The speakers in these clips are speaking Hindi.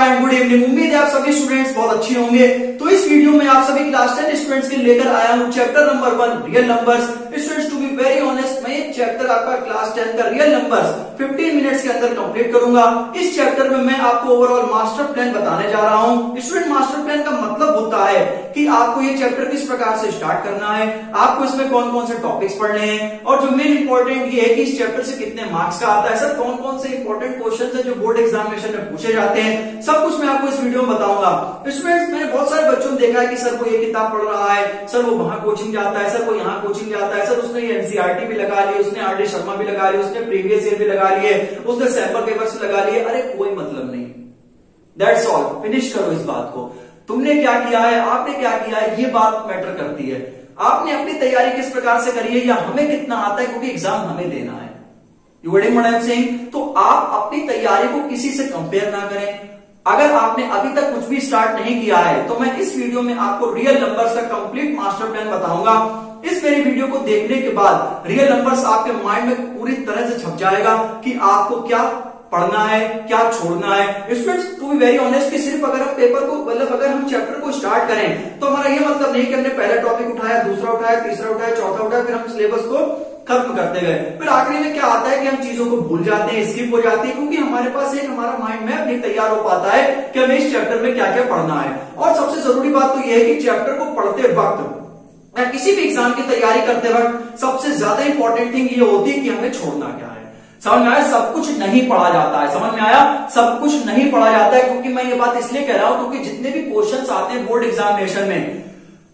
And good evening. उम्मीद है आप सभी स्टूडेंट्स बहुत अच्छे होंगे। तो इस वीडियो में आप सभी क्लास 10 स्टूडेंट्स के लेकर आया हूं chapter number 1 real numbers. Students to be very honest, मैं ये चैप्टर आपका क्लास 10 का रियल नंबर्स 15 मिनट्स के अंदर कंप्लीट करूंगा। इस चैप्टर में मैं आपको ओवरऑल मास्टर प्लान बताने जा रहा हूं। स्टूडेंट, मास्टर प्लान का मतलब होता है कि आपको ये चैप्टर किस प्रकार से स्टार्ट करना है, आपको इसमें कौन कौन से टॉपिक्स पढ़ने हैं, और जो मेन इंपॉर्टेंट ये है कि इस चैप्टर से कितने मार्क्स का आता है, सर कौन कौन से इंपॉर्टेंट क्वेश्चन है जो बोर्ड एग्जामिनेशन में पूछे जाते हैं, सब कुछ मैं आपको इस वीडियो में बताऊंगा। स्टूडेंट्स, मैंने बहुत सारे बच्चों ने देखा है कि सर वो ये किताब पढ़ रहा है, सर वो वहां कोचिंग जाता है, सर वो यहाँ कोचिंग जाता है, सर उसने एनसीईआरटी भी लगा ली, उसने आर.डी. शर्मा भी लगा ली, उसने प्रीवियस ईयर भी लगा लिए, उसने सैंपल पेपर्स लगा लिए। अरे कोई मतलब नहीं, दैट्स ऑल, फिनिश करो इस बात को। तुमने क्या किया है, आपने क्या किया है, ये बात मैटर करती है। आपने अपनी तैयारी किस प्रकार से करी है या हमें कितना आता है, क्योंकि एग्जाम हमें देना है। You getting what I am saying? तो आप अपनी तैयारी को किसी से कंपेयर ना करें। अगर आपने अभी तक कुछ भी स्टार्ट नहीं किया है तो मैं इस वीडियो में आपको रियल नंबर्स का कंप्लीट मास्टर प्लान बताऊंगा। इस मेरी वीडियो को देखने के बाद रियल नंबर्स आपके माइंड में पूरी तरह से छप जाएगा कि आपको क्या पढ़ना है, क्या छोड़ना है। Students, to be very honest कि सिर्फ अगर हम पेपर को मतलब अगर हम चैप्टर को स्टार्ट करें तो हमारा ये मतलब नहीं कि हमने पहला टॉपिक उठाया, दूसरा उठाया, तीसरा उठाया, चौथा उठाया, फिर हम सिलेबस को खत्म करते गए, फिर आखिरी में क्या आता है कि हम चीजों को भूल जाते हैं, स्किप हो जाती है, क्योंकि हमारे पास एक हमारा माइंड में नहीं तैयार हो पाता है कि हमें इस चैप्टर में क्या क्या पढ़ना है। और सबसे जरूरी बात तो यह है कि चैप्टर को पढ़ते वक्त या किसी भी एग्जाम की तैयारी करते वक्त सबसे ज्यादा इंपॉर्टेंट थिंग ये होती है कि हमें छोड़ना क्या है। समझ में आया? सब कुछ नहीं पढ़ा जाता है। समझ में आया? सब कुछ नहीं पढ़ा जाता है, क्योंकि मैं ये बात इसलिए कह रहा हूं क्योंकि जितने भी क्वेश्चंस आते हैं बोर्ड एग्जामिनेशन में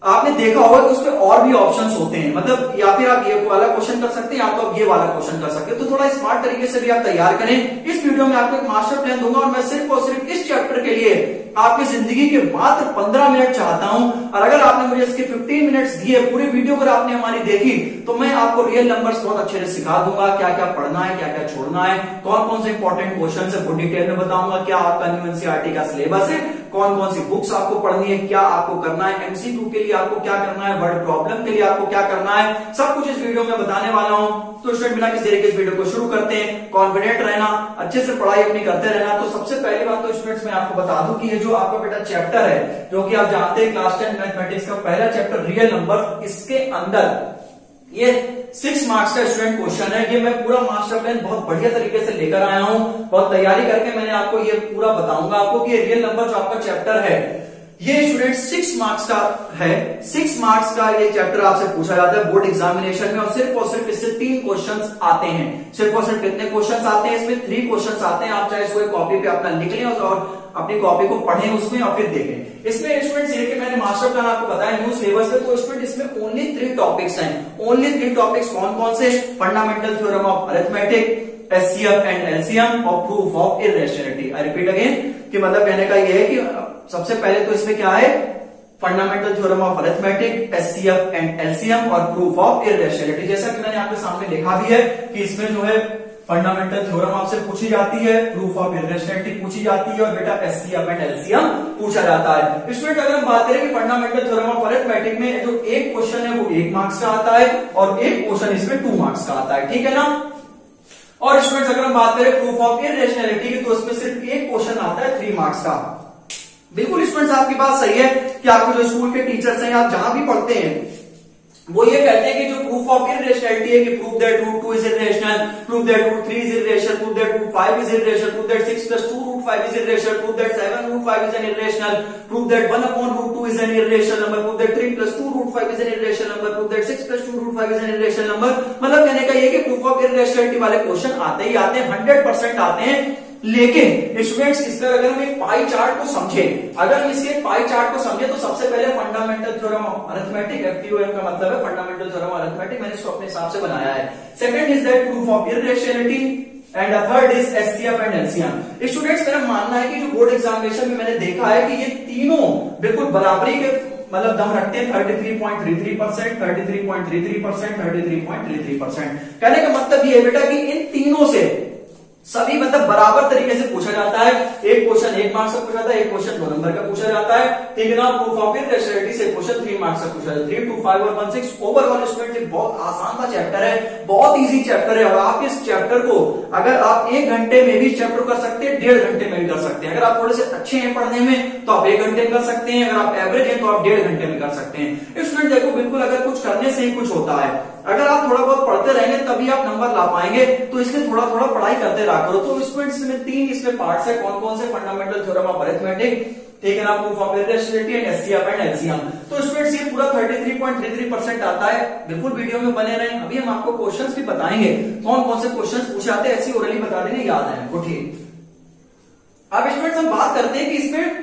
आपने देखा होगा कि उसमें और भी ऑप्शंस होते हैं, मतलब या फिर आप ये वाला क्वेश्चन कर सकते हैं या तो आप ये वाला क्वेश्चन कर सकते हैं। तो थोड़ा स्मार्ट तरीके से भी आप तैयार करें। इस वीडियो में आपको एक मास्टर प्लान दूंगा और मैं सिर्फ और सिर्फ इस चैप्टर के लिए आपकी जिंदगी के मात्र 15 मिनट चाहता हूं। और अगर आपने मुझे इसके 15 मिनट्स दिए, पूरी वीडियो अगर आपने हमारी देखी, तो मैं आपको रियल नंबर्स बहुत अच्छे से सिखा दूंगा, क्या क्या पढ़ना है, क्या क्या छोड़ना है, कौन कौन से इंपॉर्टेंट क्वेश्चन है वो डिटेल में बताऊंगा, क्या आपका न्यू एनसीईआरटी का सिलेबस है, कौन कौन सी बुक्स आपको पढ़नी है, क्या आपको करना है, एमसीक्यू के लिए आपको क्या करना है, वर्ड प्रॉब्लम के लिए आपको क्या करना है, सब कुछ इस वीडियो में बताने वाला हूं। तो स्टूडेंट, बिना किसी देरी के इस वीडियो को शुरू करते हैं। कॉन्फिडेंट रहना, अच्छे से पढ़ाई अपनी करते रहना। तो सबसे पहली बात तो स्टूडेंट्स मैं आपको बता दूं कि ये जो आपका बेटा चैप्टर है, जो कि आप जानते हैं क्लास 10 मैथमेटिक्स का पहला चैप्टर रियल नंबर, इसके अंदर ये 6 मार्क्स का स्टूडेंट क्वेश्चन है। ये मैं पूरा मास्टर प्लान बहुत बढ़िया तरीके से लेकर आया हूं, बहुत तैयारी करके मैंने आपको ये पूरा बताऊंगा आपको कि रियल नंबर जो आपका चैप्टर है ये स्टूडेंट 6 मार्क्स का है। 6 मार्क्स का ये चैप्टर आपसे पूछा जाता है बोर्ड एग्जामिनेशन में, और सिर्फ इससे 3 क्वेश्चंस आते हैं। सिर्फ और सिर्फ कितने क्वेश्चंस आते हैं? इसमें 3 क्वेश्चंस आते हैं। आप चाहे इसको कॉपी पे अपना लिख लें और अपनी कॉपी को पढ़ें उसमें और फिर देखें। इसमें स्टूडेंट्स ये कि मैंने मास्टर प्लान आपको बताया न्यू सिलेबस में, तो स्टूडेंट इसमें ओनली 3 टॉपिक्स हैं। ओनली 3 टॉपिक्स कौन कौन से? Fundamental theorem of arithmetic, HCF and LCM और proof of irrationality. I repeat again कि मतलब कहने का यह है कि सबसे पहले तो इसमें क्या है? Fundamental theorem of arithmetic, HCF and LCM और प्रूफ ऑफ इररेशनलिटी। जैसा कि मैंने आपके सामने लिखा भी है कि इसमें जो है फंडामेंटल थ्योरम आपसे पूछी जाती है, प्रूफ ऑफ इररेशनलिटी पूछी जाती है और बेटा एचसीएफ एंड एलसीएम पूछा जाता है। स्टूडेंट, अगर हम बात करें कि फंडामेंटल थ्योरम ऑफ अरिथमेटिक में जो एक क्वेश्चन है वो 1 मार्क्स का आता है और एक क्वेश्चन इसमें 2 मार्क्स का आता है, ठीक है ना। और स्टूडेंट्स, अगर हम बात करें प्रूफ ऑफ इररेशनलिटी की तो इसमें सिर्फ एक क्वेश्चन आता है 3 मार्क्स का। बिल्कुल स्टूडेंट्स, आपकी बात सही है कि आपके जो स्कूल के टीचर्स हैं, आप जहां भी पढ़ते हैं, वो ये कहते हैं कि जो प्रूफ ऑफ इररेशनलिटी है कि prove that root 2 is irrational, prove that root 3 is irrational, prove that root 5 is irrational, prove that 6 + 2 root 5 is irrational, prove that 7 root 5 is an irrational, prove that 1 upon root 2 is an irrational number, prove that 3 + 2 root 5 is an irrational number, prove that 6 + 2 root 5 is an irrational number. मतलब कहने का ये कि प्रूफ ऑफ इररेशनलिटी वाले क्वेश्चन आते ही आते हैं, 100% आते हैं। लेकिन स्टूडेंट्स, इसका अगर हम एक पाई चार्ट को समझे, अगर हम इसके पाई चार्ट को समझे तो सबसे पहले फंडामेंटल थ्योरम ऑफ अरिथमेटिक, एफटीओएम का मतलब है फंडामेंटल थ्योरम ऑफ अरिथमेटिक, मैंने इसको अपने हिसाब से बनाया है। Second is that proof of irrationality and third is HCF and LCM. Students, मेरा मानना है कि जो बोर्ड एग्जामिनेशन में मैंने देखा है कि ये तीनों बिल्कुल बराबरी के मतलब दम रखते हैं। 33.33%, 33.33%, 33.33%। कहने का मतलब ये है बेटा कि इन तीनों से सभी मतलब बराबर तरीके से पूछा जाता है। एक क्वेश्चन 1 मार्क्स का पूछा जाता है, एक क्वेश्चन 2 नंबर का पूछा जाता है, ठीक है ना। प्रूफ ऑफ इरेशनैलिटी से क्वेश्चन 3 मार्क्स का पूछा जाता है। 3 2 5 और 1 6 ओवरऑल स्टूडेंट ये बहुत आसान सा चैप्टर है, बहुत इजी चैप्टर है। और आप इस चैप्टर को अगर आप 1 घंटे में भी चैप्टर कर सकते हैं, 1.5 घंटे में भी कर सकते हैं। अगर आप थोड़े से अच्छे हैं पढ़ने में तो आप 1 घंटे में कर सकते हैं, अगर आप एवरेज हैं तो आप 1.5 घंटे में कर सकते हैं। स्टूडेंट देखो बिल्कुल अगर कुछ करने से ही कुछ होता है, अगर आप थोड़ा बहुत पढ़ते रहेंगे तभी आप नंबर ला पाएंगे, तो इसलिए थोड़ा थोड़ा पढ़ाई करते रहा करो। तो स्टूडेंट्स में 3 इसमें पार्ट्स है, कौन कौन से? फंडामेंटल थ्योरम ऑफ अरिथमेटिक, ठीक है ना, proof of irrationality and HCF and LCM. तो स्टूडेंट्स ये पूरा 33.33% आता है। बिल्कुल वीडियो में बने रहें। अभी हम आपको क्वेश्चंस भी बताएंगे, कौन कौन से क्वेश्चंस पूछे जाते हैं, ऐसे ओरली बता देंगे, याद है आपको, ठीक। अब स्टूडेंट्स हम बात करते हैं कि इसमें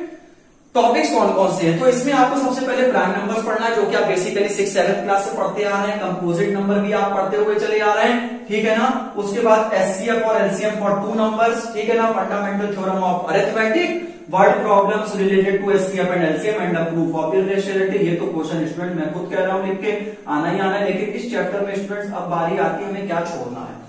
टॉपिक्स कौन कौन से हैं। तो इसमें आपको सबसे पहले प्राइम नंबर्स पढ़ना है, जो कि आप बेसिकली 6-7 क्लास से पढ़ते आ रहे हैं। कंपोजिट नंबर भी आप पढ़ते हुए चले आ रहे हैं, ठीक है ना। उसके बाद एचसीएफ और एलसीएम फॉर 2 नंबर्स, ठीक है ना। Fundamental theorem of arithmetic, word problems related to HCF and LCM and the proof of irrationality. ये तो क्वेश्चन स्टूडेंट मैं खुद कह रहा हूं लिख के, आना ही आना है। लेकिन इस चैप्टर में स्टूडेंट्स अब बारी आती है हमें क्या छोड़ना है।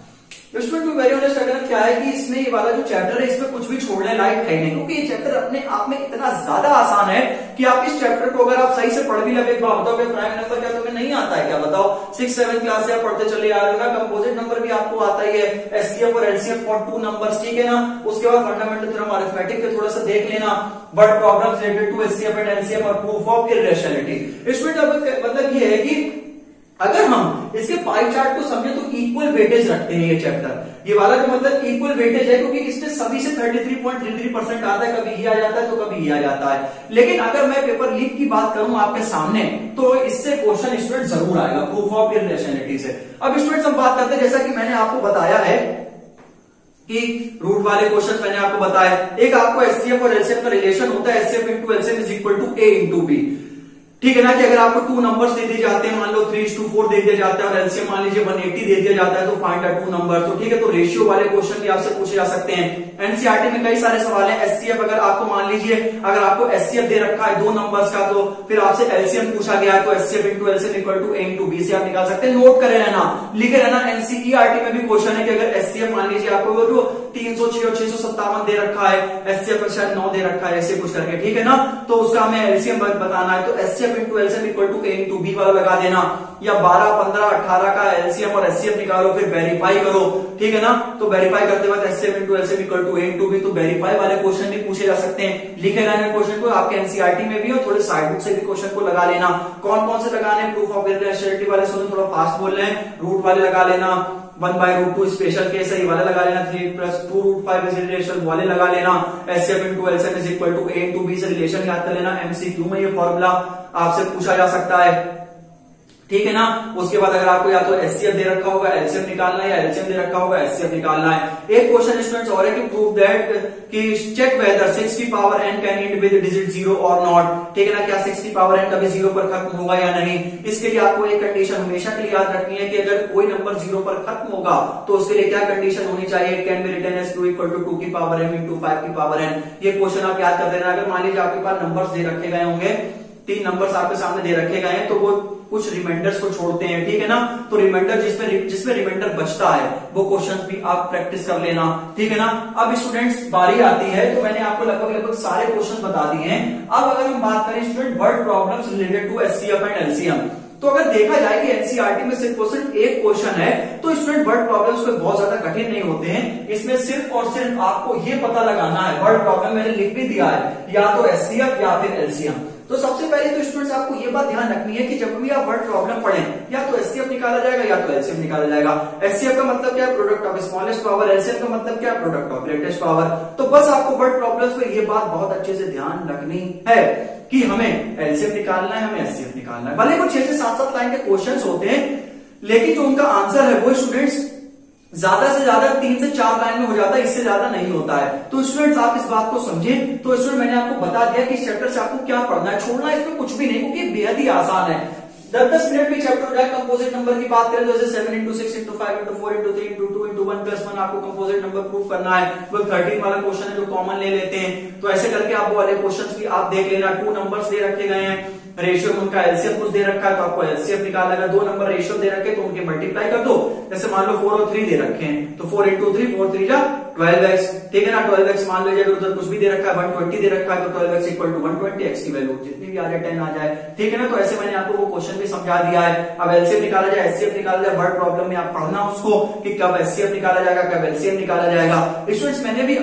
स्टूडेंट टू वेरी ऑनेस्ट अगर क्या है कि इसमें ये वाला जो चैप्टर है इसमें कुछ भी छोड़ने लायक है नहीं, क्योंकि ये चैप्टर अपने आप में इतना ज्यादा आसान है कि आप इस चैप्टर को अगर आप सही से पढ़ भी लगे, बताओ कि प्राइम नंबर क्या तुम्हें नहीं आता है क्या? बताओ 6-7 क्लास से आप पढ़ते चले आ रहे हो ना। कंपोजिट नंबर भी आपको आता ही है, एचसीएफ और एलसीएम फॉर 2 नंबर्स, ठीक है ना। उसके बाद फंडामेंटल थ्योरम अरिथमेटिक के थोड़ा सा देख लेना, word problems related to HCF and LCM और प्रूफ ऑफ इरेशनैलिटी। स्टूडेंट मतलब ये है कि अगर हम इसके पाई चार्ट को समझे तो इक्वल वेटेज रखते हैं ये चैप्टर। ये वाला जो मतलब इक्वल वेटेज है, क्योंकि इसमें सभी से 33.33% आता है, कभी ये आ जाता है तो कभी ये आ जाता है। लेकिन अगर मैं पेपर लीक की बात करूं आपके सामने तो इससे क्वेश्चन स्टूडेंट जरूर आएगा, प्रूफ ऑफ इरेशनैलिटी से। अब स्टूडेंट्स हम बात करते हैं, जैसा कि मैंने आपको बताया है कि रूट वाले क्वेश्चन मैंने आपको बताया, एक आपको एचसीएफ और एलसीएम का रिलेशन होता है, HCF into LCM is equal to a into b, ठीक है ना। कि अगर आपको 2 नंबर्स दे दिए जाते हैं, मान लो 3:4 दे दिया जाता है और एलसीएम मान लीजिए 180 दे दिया जाता है, तो फाइंड द 2 नंबर्स। तो ठीक है, तो रेशियो वाले क्वेश्चन भी आपसे पूछे जा सकते हैं। एनसीईआरटी में कई सारे सवाल हैं। एचसीएफ अगर आपको मान लीजिए अगर आपको एचसीएफ दे रखा है 2 नंबर्स का, तो फिर आपसे एलसीएम पूछा गया है, तो HCF into LCM equal to a into b से आप निकाल सकते हैं। नोट करे रहना, लिखे रहना। एनसीईआरटी में भी क्वेश्चन है कि अगर एचसीएफ मान लीजिए आपको वो जो 306 और 657 दे रखा है, एचसीएफ शायद 9 दे रखा है, ऐसे कुछ करके, ठीक है ना। तो उसका हमें एलसीएम बताना है, तो HCF into LCM equal to a into b वाला लगा देना, या 12, 15, 18 का एलसीएम और एचसीएफ निकालो, फिर वेरीफाई करो, ठीक है ना। तो वेरीफाई करते वक्त HCF into LCM equal to a into b, तो वेरीफाई वाले क्वेश्चन भी पूछे जा सकते हैं। लिखे रहने क्वेश्चन को आपके एनसीईआरटी में भी, और थोड़े साइड बुक से भी क्वेश्चन को लगा लेना। कौन कौन से लगाने? प्रूफ ऑफ इरेशनैलिटी वाले सुनो, थोड़ा फास्ट बोल रहे हैं। रूट वाले लगा लेना, 1/√2 स्पेशल केस है ये वाला लगा लेना, 3+2√5 इज रिलेशन वाले लगा लेना। HCF into LCM is equal to a into b से रिलेशन याद कर लेना। एमसीक्यू में ये फॉर्मूला आपसे पूछा जा सकता है, ठीक है ना। उसके बाद अगर आपको या तो एचसीएफ दे रखा होगा एलसीएम निकालना है, या एलसीएम दे रखा होगा एचसीएफ निकालना है। एक क्वेश्चन स्टूडेंट्स और है कि प्रूव दैट कि चेक वेदर 6 की power n can and with digit 0 और नॉट, ठीक है ना। क्या 6 की पावर n कभी 0 पर खत्म होगा या नहीं? इसके लिए आपको एक कंडीशन हमेशा के लिए याद रखनी है कि अगर कोई नंबर 0 पर खत्म होगा तो उसके लिए क्या कंडीशन होनी चाहिए? It can be written as q equal to 2 की पावर m इंटू 5 की पावर n। ये क्वेश्चन आप याद कर देना। अगर मान लीजिए आपके पास नंबर्स दे रखे गए होंगे, 3 नंबर्स आपके सामने दे रखे गए हैं, तो वो कुछ रिमाइंडर्स को छोड़ते हैं, ठीक है ना। तो रिमाइंडर जिसमें रिमाइंडर बचता है वो क्वेश्चन भी आप प्रैक्टिस कर लेना, ठीक है ना। अब स्टूडेंट्स बारी आती है, तो मैंने आपको लगभग सारे क्वेश्चन बता दिए हैं। अब अगर हम बात करें student word problems related to HCF and LCM, तो अगर देखा जाए कि एनसीईआरटी में सिर्फ एक क्वेश्चन है, तो स्टूडेंट वर्ड प्रॉब्लम्स कोई बहुत ज्यादा कठिन नहीं होते हैं। इसमें सिर्फ और सिर्फ आपको ये पता लगाना है, वर्ड प्रॉब्लम मैंने लिख भी दिया है, या तो एचसीएफ या फिर एलसीएम। तो सबसे पहले तो स्टूडेंट्स आपको ये बात ध्यान रखनी है कि जब भी आप वर्ड प्रॉब्लम पढ़ें, या तो एचसीएफ निकाला जाएगा या तो एलसीएम निकाला जाएगा। एचसीएफ का मतलब क्या है? Product of smallest power. LCM का मतलब क्या है? Product of greatest power. तो बस आपको वर्ड प्रॉब्लम्स में ये बात बहुत अच्छे से ध्यान रखनी है कि हमें एलसीएम निकालना है, हमें एचसीएफ निकालना है। भले कुछ 6 से 7 लाइन के क्वेश्चंस होते हैं, लेकिन जो उनका आंसर है वो स्टूडेंट्स ज्यादा से ज्यादा 3 से 4 लाइन में हो जाता है, इससे ज्यादा नहीं होता है। तो स्टूडेंट्स आप इस बात को समझें। तो स्टूडेंट मैंने आपको बता दिया कि इस चैप्टर से आपको क्या पढ़ना है, छोड़ना है इसमें कुछ भी नहीं, क्योंकि बेहद ही आसान है। 10-10 मिनट में चैप्टर हो जाए। कंपोजिट नंबर की बात करें तो जैसे 7 into 6 into 5 into 4 into 3 into 2 into 1 + 1 आपको कंपोजिट नंबर प्रूव करना है। वो 13 वाला क्वेश्चन है जो कॉमन ले लेते हैं, तो ऐसे करके आप वो वाले क्वेश्चंस भी आप देख लेना। 2 नंबर्स दे रखे गए हैं, रेशियो में उनका एलसीएम कुछ दे रखा है तो आपको एलसीएम निकालना है। 2 नंबर रेशियो दे रखे तो उनके मल्टीप्लाई कर दो। जैसे मान लो 4 और 3 दे रखे हैं तो 4 into 3 4 3 जा 12x, ठीक है ना। 12x मान लीजिए अगर उधर कुछ भी दे रखा है 120 दे रखा है तो 12x इक्वल टू 120, x की वैल्यू जितनी भी आ जाए 10 आ जाए, ठीक है ना। तो ऐसे मैंने आपको वो क्वेश्चन भी समझा दिया है। अब एलसीएम निकाला जाए, एचसीएफ निकाला जाए, वर्ड प्रॉब्लम में आप पढ़ना उसको कि कब एचसीएफ निकाला जाएगा, कब एलसीएम निकाला जाएगा। स्टूडेंट्स मैंने भी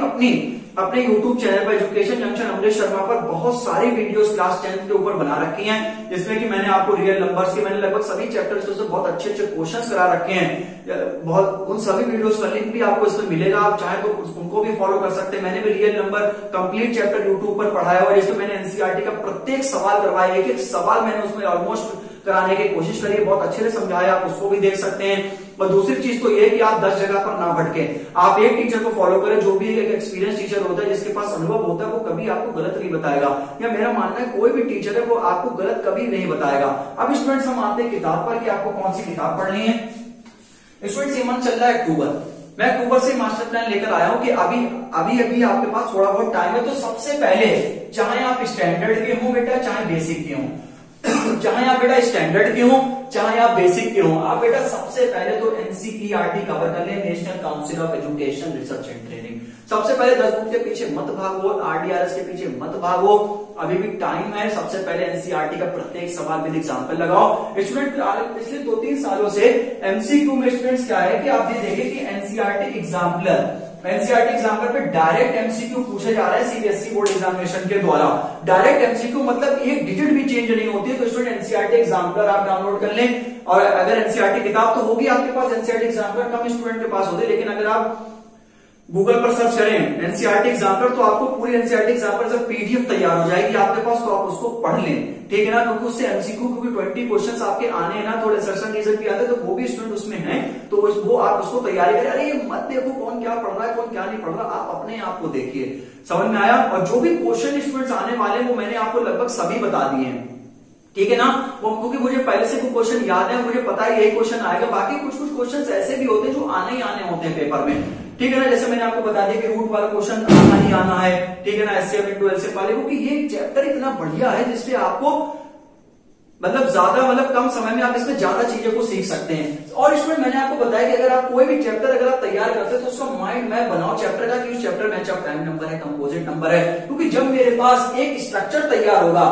अपने YouTube चैनल पर एजुकेशन जंक्शन अमरीश शर्मा पर बहुत सारी वीडियोस क्लास 10 के ऊपर बना रखी हैं, जिसमें कि मैंने आपको रियल नंबर्स के मैंने लगभग सभी चैप्टर्स से बहुत अच्छे क्वेश्चंस करा रखे हैं। बहुत उन सभी वीडियोस का लिंक भी आपको इसमें मिलेगा, आप चाहे तो उनको भी फॉलो कर सकते हैं। मैंने भी real number complete chapter YouTube पर पढ़ाया और इसमें मैंने एनसीईआरटी का प्रत्येक सवाल करवाया, एक एक सवाल मैंने उसमें ऑलमोस्ट कराने की कोशिश करी, बहुत अच्छे से समझाया, आप उसको भी देख सकते हैं। और दूसरी चीज तो ये कि आप 10 जगह पर ना भटके, आप एक टीचर को फॉलो करें, जो भी एक एक्सपीरियंस टीचर होता है जिसके पास अनुभव होता है वो कभी आपको गलत नहीं बताएगा। या मेरा मानना है कोई भी टीचर है वो आपको गलत कभी नहीं बताएगा। अब स्टूडेंट्स हम आते हैं किताब पर कि आपको कौन सी किताब पढ़नी है। स्टूडेंट्स ये मंथ चल रहा है अक्टूबर, मैं अक्टूबर से मास्टर प्लान लेकर आया हूं कि अभी आपके पास थोड़ा बहुत टाइम है। तो सबसे पहले चाहे आप स्टैंडर्ड के हो बेटा चाहे बेसिक के हो, चाहे आप बेटा स्टैंडर्ड के हो चाहे आप बेसिक के हो, आप बेटा सबसे पहले तो एनसीईआरटी कवर कर लें, national council of education research and training. सबसे पहले 10 बुक के पीछे मत भागो, आरडीआरएस के पीछे मत भागो, अभी भी टाइम है। सबसे पहले एनसीईआरटी का प्रत्येक सवाल विद एग्जांपल लगाओ। स्टूडेंट पिछले 2-3 सालों से एमसीक्यू में स्टूडेंट्स क्या है कि आप ये देखिए कि एनसीईआरटी एग्जाम्पलर पे डायरेक्ट एमसीक्यू पूछे जा रहे हैं सीबीएसई बोर्ड एग्जामिनेशन के द्वारा। डायरेक्ट एमसीक्यू मतलब एक डिजिट भी चेंज नहीं होती है। तो स्टूडेंट एनसीईआरटी एग्जाम्पलर आप डाउनलोड कर लें, और अगर एनसीईआरटी किताब तो होगी आपके पास, एनसीईआरटी एग्जाम्पलर कम स्टूडेंट के पास होते, लेकिन अगर आप गूगल पर सर्च करें एनसीईआरटी एग्जाम्पलर तो आपको पूरी एनसीईआरटी एग्जाम्पलर जब पीडीएफ तैयार हो जाएगी आपके पास, तो आप उसको पढ़ लें, ठीक है ना। क्योंकि उससे एमसीक्यू क्योंकि 20 क्वेश्चंस आपके आने हैं ना, थोड़े सेशन रीजन भी आते हैं, तो वो भी स्टूडेंट उसमें हैं, तो वो आप उसको तैयारी करें। अरे ये मत देखो कौन क्या पढ़ रहा है कौन क्या नहीं पढ़ रहा, आप अपने आप को देखिए, समझ में आया। और जो भी क्वेश्चन स्टूडेंट्स आने वाले वो मैंने आपको लगभग सभी बता दिए हैं, ठीक है ना। वो क्योंकि मुझे पहले से वो क्वेश्चन याद है, मुझे पता है यही क्वेश्चन आएगा। बाकी कुछ क्वेश्चन ऐसे भी होते हैं जो आने ही आने होते हैं पेपर में, ठीक है ना। जैसे मैंने आपको बता दिया कि रूट वाला क्वेश्चन आना ही आना है, ठीक है ना, एचसीएफ इंटू एलसीएम वाले, क्योंकि ये चैप्टर इतना बढ़िया है जिससे आपको मतलब कम समय में आप इसमें ज्यादा चीजों को सीख सकते हैं। और इसमें मैंने आपको बताया कि अगर आप कोई भी चैप्टर अगर आप तैयार करते हैं तो उसका माइंड मैप बनाओ चैप्टर का, कि उस चैप्टर में अच्छा प्राइम नंबर है, कंपोजिट नंबर है। क्योंकि जब मेरे पास एक स्ट्रक्चर तैयार होगा,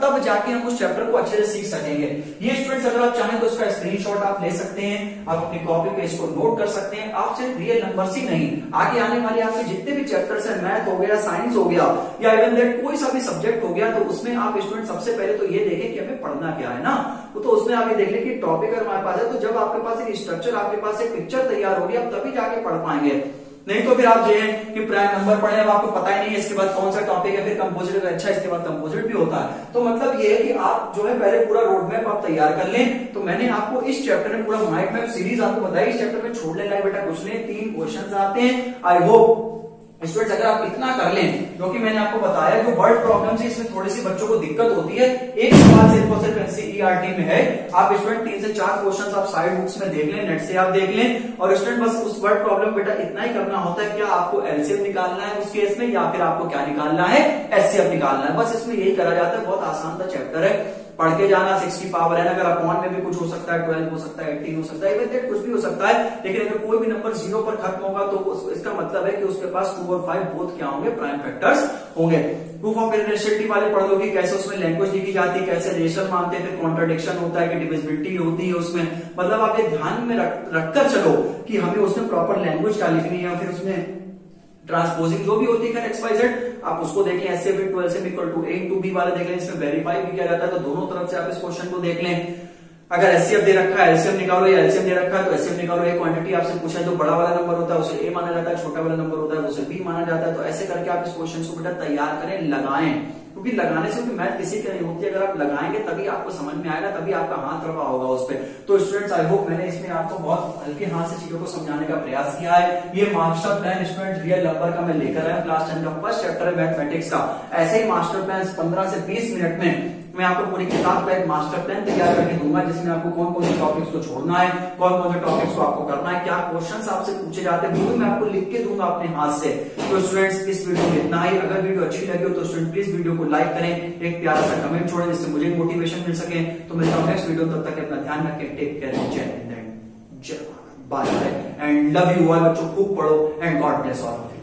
तब जाके हम उस चैप्टर को अच्छे से सीख सकेंगे। ये स्टूडेंट्स अगर आप चाहें तो इसका स्क्रीनशॉट आप ले सकते हैं, आप अपनी कॉपी पे इसको नोट कर सकते हैं। आप सिर्फ रियल नंबर्स ही नहीं, आगे आने वाले आपके जितने भी चैप्टर्स हैं, मैथ हो गया, साइंस हो गया, या इवन दैट कोई सा भी सब्जेक्ट हो गया, तो उसमें आप स्टूडेंट सबसे पहले तो ये देखें कि हमें पढ़ना क्या है ना। तो उसमें आप ये देख लें कि टॉपिक अगर हमारे पास है, तो जब आपके पास एक स्ट्रक्चर, आपके पास एक पिक्चर तैयार होगी, आप तभी जाके पढ़ पाएंगे। नहीं तो फिर आप जो है कि प्राइम नंबर पढ़े, अब आपको पता ही नहीं है इसके बाद कौन सा टॉपिक है, फिर कंपोजिट का अच्छा इसके बाद कंपोजिट भी होता है। तो मतलब ये है कि आप जो है पहले पूरा रोड मैप आप तैयार कर लें। तो मैंने आपको इस चैप्टर में पूरा माइंड मैप सीरीज आपको बताई, इस चैप्टर में छोड़ने लायक बेटा कुछ नहीं, 3 क्वेश्चन आते हैं। आई होप स्टूडेंट्स अगर आप इतना कर लें, क्योंकि मैंने आपको बताया जो वर्ड प्रॉब्लम है इसमें थोड़ी सी बच्चों को दिक्कत होती है। एक सवाल सिर्फ और सिर्फ एनसीईआरटी में है, आप स्टूडेंट 3 से 4 क्वेश्चंस आप साइड बुक्स में देख लें, नेट से आप देख लें। और स्टूडेंट बस उस वर्ड प्रॉब्लम बेटा इतना ही करना होता है, क्या आपको एलसीएम निकालना है उस केस में, या फिर आपको क्या निकालना है, एचसीएफ निकालना है। बस इसमें यही करा जाता है, बहुत आसान सा चैप्टर है, पढ़ के जाना। 6 की पावर है, अगर अपॉन में भी कुछ हो सकता है, 12 हो सकता है, 18 हो सकता है, इवन दैट कुछ भी हो सकता है। लेकिन अगर कोई भी नंबर 0 पर खत्म होगा तो इसका मतलब है कि उसके पास 2 और 5 बोथ क्या होंगे, प्राइम फैक्टर्स होंगे। प्रूफ ऑफ इरेशनैबिलिटी वाले पढ़ लो कि कैसे उसमें लैंग्वेज लिखी जाती है, कैसे रेशनल मानते हैं, फिर कॉन्ट्राडिक्शन होता है कि डिविजिबिलिटी होती है उसमें। मतलब आप ये ध्यान में रखकर चलो कि हमें उसमें प्रॉपर लैंग्वेज क्या लिखनी है, फिर उसमें ट्रांसपोजिंग जो भी होती है XYZ आप उसको देख लें। HCF into LCM equal to A into B वाला देख लें, इसमें वेरीफाई भी किया जाता है, तो दोनों तरफ से आप इस क्वेश्चन को देख लें। अगर एचसीएफ दे रखा है एलसीएम निकालो, या एलसीएम दे रखा है तो एचसीएफ निकालो। एक क्वांटिटी आपसे पूछा है, जो बड़ा वाला नंबर होता है उसे A माना जाता है, छोटा वाला नंबर होता है उसे B माना जाता है। तो ऐसे करके आप इस क्वेश्चन को बेटा तैयार करें, लगाएं, क्योंकि लगाने से मैथ किसी की नहीं होती, अगर आप लगाएंगे तभी आपको समझ में आएगा, तभी आपका हाथ रवा होगा उस पर। तो स्टूडेंट्स आई होप मैंने इसमें आपको बहुत हल्के हाथ से चीजों को समझाने का प्रयास किया है। ये master plan student real number का मैं लेकर आया, क्लास 10 का फर्स्ट चैप्टर है मैथमेटिक्स का। ऐसे ही मास्टर प्लान 15 से 20 मिनट में मैं आपको पूरी किताब का एक मास्टर प्लान तैयार करके दूंगा, जिसमें आपको कौन कौन से टॉपिक्स को छोड़ना है, कौन कौन से टॉपिक्स को आपको करना है, क्या क्वेश्चंस आपसे पूछे जाते हैं, वो भी मैं आपको लिख के दूंगा अपने हाथ से। तो स्टूडेंट्स इस वीडियो में इतना ही। अगर वीडियो अच्छी लगी हो तो स्टूडेंट प्लीज वीडियो को लाइक करें, एक प्यारा सा कमेंट छोड़ें, जिससे मुझे मोटिवेशन मिल सके। तो मिलता हूं नेक्स्ट वीडियो, तब तक अपना ध्यान रखें, टेक केयर, जय हिंद, जय Bharat, bye bye and love you all. बच्चों खूब पढ़ो and God bless all of you.